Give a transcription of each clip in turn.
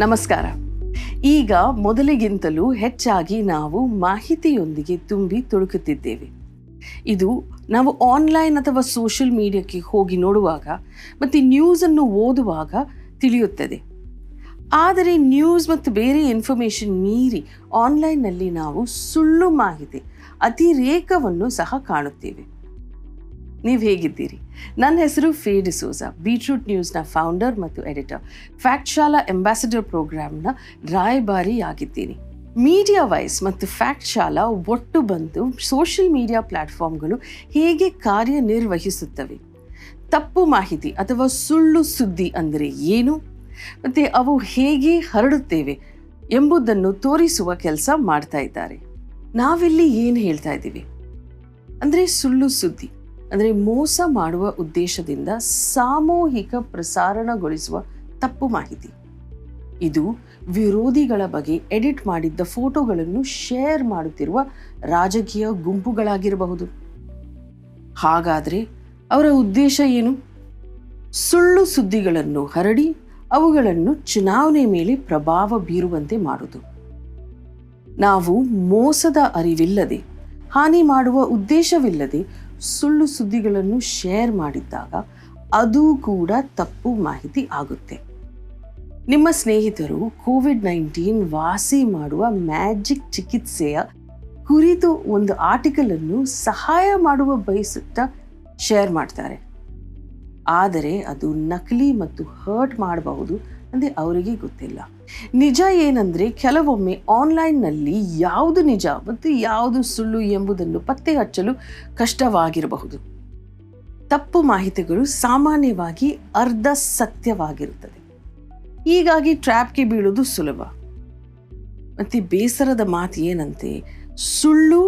ನಮಸ್ಕಾರ. ಈಗ ಮೊದಲಿಗಿಂತಲೂ ಹೆಚ್ಚಾಗಿ ನಾವು ಮಾಹಿತಿಯೊಂದಿಗೆ ತುಂಬಿ ತುಳುಕುತ್ತಿದ್ದೇವೆ. ಇದು ನಾವು ಆನ್ಲೈನ್ ಅಥವಾ ಸೋಷಿಯಲ್ ಮೀಡಿಯಾಕ್ಕೆ ಹೋಗಿ ನೋಡುವಾಗ ಮತ್ತು ನ್ಯೂಸನ್ನು ಓದುವಾಗ ತಿಳಿಯುತ್ತದೆ. ಆದರೆ ನ್ಯೂಸ್ ಮತ್ತು ಬೇರೆ ಇನ್ಫಾರ್ಮೇಷನ್ ಮೀರಿ ಆನ್ಲೈನ್ನಲ್ಲಿ ನಾವು ಸುಳ್ಳು ಮಾಹಿತಿ, ಅತಿರೇಕವನ್ನು ಸಹ ಕಾಣುತ್ತೇವೆ. ನೀವು ಹೇಗಿದ್ದೀರಿ? ನನ್ನ ಹೆಸರು ಫೇ ಡಿಸೋಜಾ, ಬೀಟ್ರೂಟ್ ನ್ಯೂಸ್ನ ಫೌಂಡರ್ ಮತ್ತು ಎಡಿಟರ್, ಫ್ಯಾಕ್ಟ್ ಶಾಲಾ ಅಂಬಾಸಿಡರ್ ಪ್ರೋಗ್ರಾಮ್ನ ರಾಯಭಾರಿಯಾಗಿದ್ದೀನಿ. ಮೀಡಿಯಾ ವಾಯ್ಸ್ ಮತ್ತು ಫ್ಯಾಕ್ಟ್ ಶಾಲಾ ಒಟ್ಟು ಬಂದು ಸೋಷಿಯಲ್ ಮೀಡಿಯಾ ಪ್ಲ್ಯಾಟ್ಫಾರ್ಮ್ಗಳು ಹೇಗೆ ಕಾರ್ಯನಿರ್ವಹಿಸುತ್ತವೆ, ತಪ್ಪು ಮಾಹಿತಿ ಅಥವಾ ಸುಳ್ಳು ಸುದ್ದಿ ಅಂದರೆ ಏನು ಮತ್ತು ಅವು ಹೇಗೆ ಹರಡುತ್ತೇವೆ ಎಂಬುದನ್ನು ತೋರಿಸುವ ಕೆಲಸ ಮಾಡ್ತಾ ಇದ್ದಾರೆ. ನಾವಿಲ್ಲಿ ಏನು ಹೇಳ್ತಾ ಇದ್ದೀವಿ ಅಂದರೆ, ಸುಳ್ಳು ಸುದ್ದಿ ಅಂದರೆ ಮೋಸ ಮಾಡುವ ಉದ್ದೇಶದಿಂದ ಸಾಮೂಹಿಕ ಪ್ರಸಾರಣಗೊಳಿಸುವ ತಪ್ಪು ಮಾಹಿತಿ. ಇದು ವಿರೋಧಿಗಳ ಬಗ್ಗೆ ಎಡಿಟ್ ಮಾಡಿದ್ದ ಫೋಟೋಗಳನ್ನು ಶೇರ್ ಮಾಡುತ್ತಿರುವ ರಾಜಕೀಯ ಗುಂಪುಗಳಾಗಿರಬಹುದು. ಹಾಗಾದರೆ ಅವರ ಉದ್ದೇಶ ಏನು? ಸುಳ್ಳು ಸುದ್ದಿಗಳನ್ನು ಹರಡಿ ಅವುಗಳನ್ನು ಚುನಾವಣೆ ಮೇಲೆ ಪ್ರಭಾವ ಬೀರುವಂತೆ ಮಾಡುವುದು. ನಾವು ಮೋಸದ ಅರಿವಿಲ್ಲದೆ, ಹಾನಿ ಮಾಡುವ ಉದ್ದೇಶವಿಲ್ಲದೆ ಸುಳ್ಳು ಸುದ್ದಿಗಳನ್ನು ಶೇರ್ ಮಾಡಿದ್ದಾಗ ಅದು ಕೂಡ ತಪ್ಪು ಮಾಹಿತಿ ಆಗುತ್ತೆ. ನಿಮ್ಮ ಸ್ನೇಹಿತರು COVID-19 ವಾಸಿ ಮಾಡುವ ಮ್ಯಾಜಿಕ್ ಚಿಕಿತ್ಸೆಯ ಕುರಿತು ಒಂದು ಆರ್ಟಿಕಲನ್ನು ಸಹಾಯ ಮಾಡುವ ಬಯಸುತ್ತಾ ಶೇರ್ ಮಾಡ್ತಾರೆ. ಆದರೆ ಅದು ನಕಲಿ ಮತ್ತು ಹರ್ಟ್ ಮಾಡಬಹುದು ಅಂದರೆ ಅವರಿಗೆ ಗೊತ್ತಿಲ್ಲ. ನಿಜ ಏನಂದರೆ, ಕೆಲವೊಮ್ಮೆ ಆನ್ಲೈನ್ನಲ್ಲಿ ಯಾವುದು ನಿಜ ಮತ್ತು ಯಾವುದು ಸುಳ್ಳು ಎಂಬುದನ್ನು ಪತ್ತೆ ಹಚ್ಚಲು ಕಷ್ಟವಾಗಿರಬಹುದು. ತಪ್ಪು ಮಾಹಿತಿಗಳು ಸಾಮಾನ್ಯವಾಗಿ ಅರ್ಧ ಸತ್ಯವಾಗಿರುತ್ತದೆ. ಹೀಗಾಗಿ ಟ್ರ್ಯಾಪ್ಗೆ ಬೀಳೋದು ಸುಲಭ. ಮತ್ತು ಬೇಸರದ ಮಾತು ಏನಂತೆ, ಸುಳ್ಳು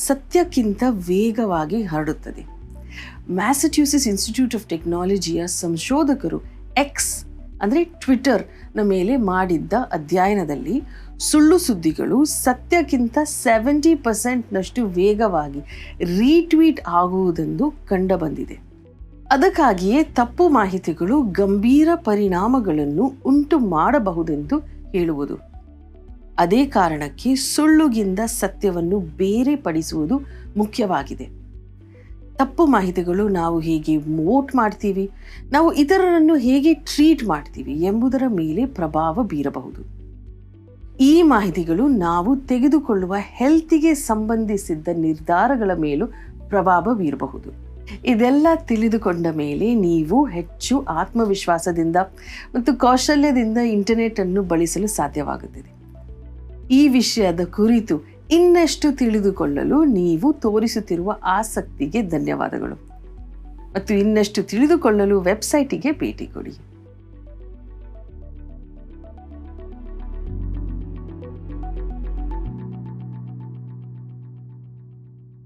ಸತ್ಯಕ್ಕಿಂತ ವೇಗವಾಗಿ ಹರಡುತ್ತದೆ. ಮ್ಯಾಸಚ್ಯೂಸೆಟ್ಸ್ ಇನ್ಸ್ಟಿಟ್ಯೂಟ್ ಆಫ್ ಟೆಕ್ನಾಲಜಿಯ ಸಂಶೋಧಕರು ಎಕ್ಸ್ ಅಂದರೆ ಟ್ವಿಟರ್ನ ಮೇಲೆ ಮಾಡಿದ್ದ ಅಧ್ಯಯನದಲ್ಲಿ ಸುಳ್ಳು ಸುದ್ದಿಗಳು ಸತ್ಯಕ್ಕಿಂತ 70% ವೇಗವಾಗಿ ರೀಟ್ವೀಟ್ ಆಗುವುದೆಂದು ಕಂಡುಬಂದಿದೆ. ಅದಕ್ಕಾಗಿಯೇ ತಪ್ಪು ಮಾಹಿತಿಗಳು ಗಂಭೀರ ಪರಿಣಾಮಗಳನ್ನು ಉಂಟು ಮಾಡಬಹುದೆಂದು ಹೇಳುವುದು. ಅದೇ ಕಾರಣಕ್ಕೆ ಸುಳ್ಳುಗಿಂತ ಸತ್ಯವನ್ನು ಬೇರೆಪಡಿಸುವುದು ಮುಖ್ಯವಾಗಿದೆ. ತಪ್ಪು ಮಾಹಿತಿಗಳು ನಾವು ಹೇಗೆ ವೋಟ್ ಮಾಡ್ತೀವಿ, ನಾವು ಇತರರನ್ನು ಹೇಗೆ ಟ್ರೀಟ್ ಮಾಡ್ತೀವಿ ಎಂಬುದರ ಮೇಲೆ ಪ್ರಭಾವ ಬೀರಬಹುದು. ಈ ಮಾಹಿತಿಗಳು ನಾವು ತೆಗೆದುಕೊಳ್ಳುವ ಹೆಲ್ತಿಗೆ ಸಂಬಂಧಿಸಿದ ನಿರ್ಧಾರಗಳ ಮೇಲೂ ಪ್ರಭಾವ ಬೀರಬಹುದು. ಇದೆಲ್ಲ ತಿಳಿದುಕೊಂಡ ಮೇಲೆ ನೀವು ಹೆಚ್ಚು ಆತ್ಮವಿಶ್ವಾಸದಿಂದ ಮತ್ತು ಕೌಶಲ್ಯದಿಂದ ಇಂಟರ್ನೆಟ್ ಬಳಸಲು ಸಾಧ್ಯವಾಗುತ್ತದೆ. ಈ ವಿಷಯದ ಕುರಿತು ಇನ್ನಷ್ಟು ತಿಳಿದುಕೊಳ್ಳಲು ನೀವು ತೋರಿಸುತ್ತಿರುವ ಆಸಕ್ತಿಗೆ ಧನ್ಯವಾದಗಳು. ಮತ್ತು ಇನ್ನಷ್ಟು ತಿಳಿದುಕೊಳ್ಳಲು ವೆಬ್ಸೈಟಿಗೆ ಭೇಟಿ ಕೊಡಿ.